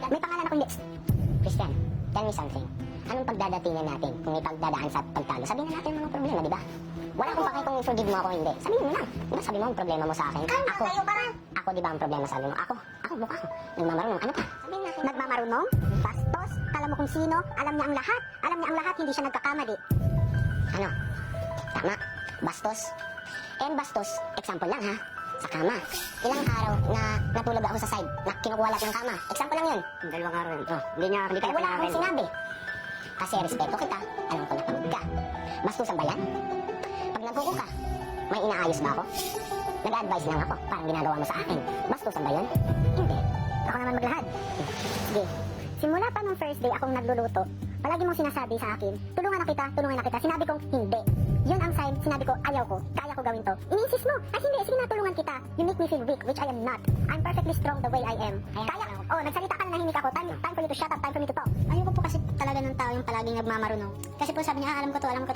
May pangalan ako hindi. Christian, tell me something. Anong pagdadatingan natin kung may pagdadaan sa pagtalo? Sabihin na natin ang mga problema, di ba? Wala akong pake kung forgive mo ako hindi. Sabihin mo lang. Di ba sabi mo ang problema mo sa akin? Ako di ba ang problema sabi mo? Ako mukha ko. Nagmamarunong. Ano pa? Sabihin natin. Nagmamarunong? Bastos? Kala mo kung sino? Alam niya ang lahat. Alam niya ang lahat, hindi siya nagkakamali. Ano? Tama. Bastos. And bastos, example lang ha. Sa kama. Ilang araw na natulog ako sa side na kinukuwalat ng kama. Example lang yun. Dalawang araw yun. Oh, hindi ka wala akong sinabi. Kasi respeto kita, alam ko na pagod ka. Bastusan ba yan? Pag naguko ka, may inaayos ba ako? Nag-advise lang ako, parang ginagawa mo sa akin. Bastusan ba yan? Hindi. Ako naman maglahad. Sige. Simula pa nung first day akong nagluluto, palagi mong sinasabi sa akin, tulungan na kita, tulungan na kita. Sinabi kong hindi. Yun ang sign, sinabi ko, ayaw ko, kaya ko gawin to. Ininsist mo, ay hindi, sige na, tulungan kita. You make me feel weak, which I am not. I'm perfectly strong the way I am. Nagsalita ka na nahimik ako. Time for you to shut up, time for me to talk. Ayoko po kasi talaga ng tao yung palaging nagmamarunong. Kasi po sabi niya, alam ko to, alam ko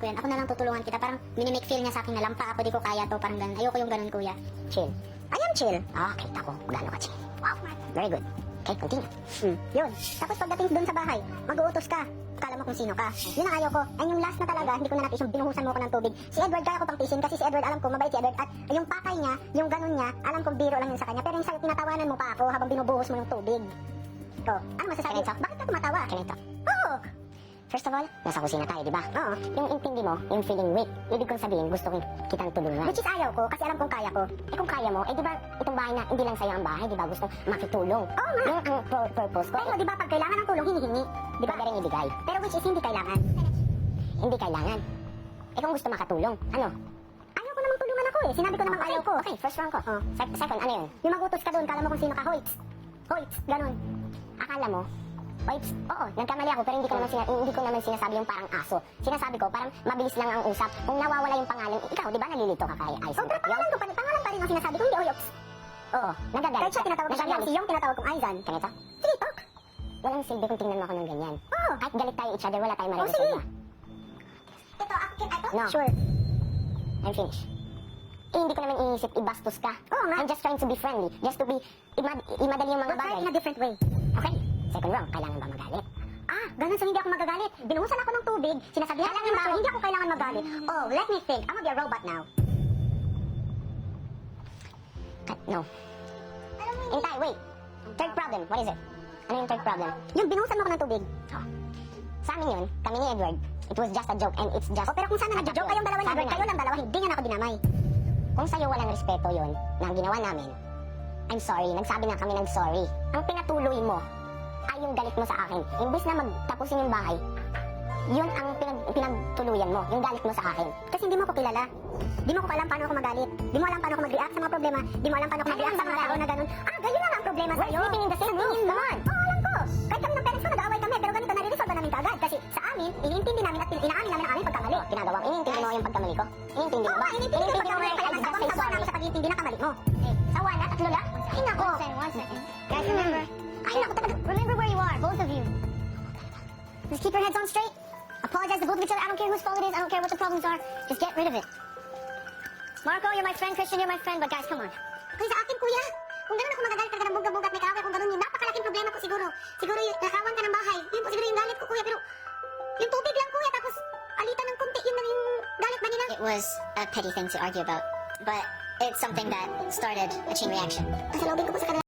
yan. Ako na lang tutulungan kita. Parang minimake feel niya sa akin na lampa ako, di ko kaya to, parang ganun. Ayoko yung ganun, kuya. Chill. I am chill. Kita ko, gano'n ka chill. Wow, very good. Okay, continue. Yun. Tapos pagdating dun sa bahay, mag-uutos ka. Kala mo kung sino ka. Yun ang ayaw ko. And yung last na talaga, hindi ko na natin yung binuhusan mo ko ng tubig. Si Edward kaya ko pang tisin kasi si Edward alam ko, mabait si Edward. At yung pakay niya, yung ganun niya, alam kong biro lang yun sa kanya. Pero yung sa'yo, tinatawanan mo pa ako habang binubuhos mo yung tubig. Ito, ano masasabi? Bakit ka tumatawa? Ganito. Oo. First of all, nasa kusina tayo, di ba? Oo. Yung intindi mo, yung feeling weak, ibig kong sabihin, gusto kong kitang tulungan. Which is ayaw ko, kasi alam kong kaya ko. Kung kaya mo, di ba, itong bahay na, hindi lang sa'yo ang bahay, di ba, gustong makitulong. Oo nga. Yung ang purpose ko. Pero di ba, pag kailangan ng tulong, hinihingi. Di ba? Pwedeng ibigay. Pero which is hindi kailangan. Hindi kailangan. Kung gusto makatulong, ano? Ayaw ko namang tulungan ako eh. Sinabi ko namang ayaw ko. Okay, first round ko. Second, ano yun? Yung magutos ka doon, kala mo kung sino ka, Hoyts. Hoyts, ganun. Akala mo, oo, nagkamali ako pero hindi ko naman sinasabi yung parang aso. Sinasabi ko parang mabilis lang ang usap. Kung nawawala yung pangalan, ikaw, di ba nalilito ka kay Aizen? Pero pangalan pa rin ang sinasabi ko, hindi Oyoks. Oo, nagagalit. Kahit siya tinatawag ko siya, si Yong tinatawag kong Aizen. Kanito? Sige, talk. Walang silbi kung tingnan mo ako ng ganyan. Oo. Kahit galit tayo each other, wala tayong mariresolve. Ito, ako? No. Sure. I'm finished. Hindi ko naman inisip, ibastos ka. Oo nga. I'm just trying to be friendly. Just to be, imadali yung mga bagay. In a different way. Okay. Second round, kailangan ba magalit? Ganun sa hindi ako magagalit. Binuhusan ako ng tubig, sinasabihan lang ng hindi ako kailangan magalit. Oh, let me think. I'm gonna be a robot now. No. Intay, wait. Third problem, what is it? Ano yung third problem? Yung binuhusan mo ako ng tubig. Sa amin yun, kami ni Edward, it was just a joke and it's just... pero kung sana nag-joke kayong dalawa ni Edward, kayo lang dalawa, hindi niya na ako dinamay. Kung sa'yo walang respeto yun, na ang ginawa namin, I'm sorry, nagsabi na kami ng sorry. Ang pinatuloy mo, ay yung galit mo sa akin. Imbis na magtapusin yung bahay, yun ang pinagtuluyan mo, yung galit mo sa akin. Kasi hindi mo ko kilala. Di mo ko alam paano ako magalit. Di mo alam paano ako mag-react sa mga problema. Di mo alam paano ako mag-react sa mga tao na ganun. Ganyan lang ang problema sa'yo. We're sleeping in the same room. Come on. Oo, alam ko. Kahit kami ng parents mo, nag-aaway kami. Pero ganito, nare-resolve namin kaagad. Kasi sa amin, iniintindi namin at inaamin namin ang aming pagkamali. Ginagawang iniintindi mo yung pagkamali ko. Iniintindi mo ba? Iniintindi mo yung pagkamali ko. Kaya sasawa namin sa pag-iintindi ng kamali mo. Sawa na, tatlo lang? Ay, nako. One second. Guys, remember. Ay, nako, remember where you are, both of you. Just keep your heads on straight. Apologize to both of each other. I don't care whose fault it is. I don't care what the problems are. Just get rid of it. Marco, you're my friend. Christian, you're my friend. But guys, come on. Kaya sa akin, kuya, kung ganun ako magagalit talaga ng buga-buga at may kaaway, kung ganun yung napakalaking problema ko siguro. Siguro yung nakawan ka ng bahay. Yun po siguro yung galit ko, kuya. Pero yung tubig lang, kuya. Tapos alitan ng kunti. Yun na yung galit ba nila? It was a petty thing to argue about. But it's something that started a chain reaction. Kasalogin ko po sa kanila.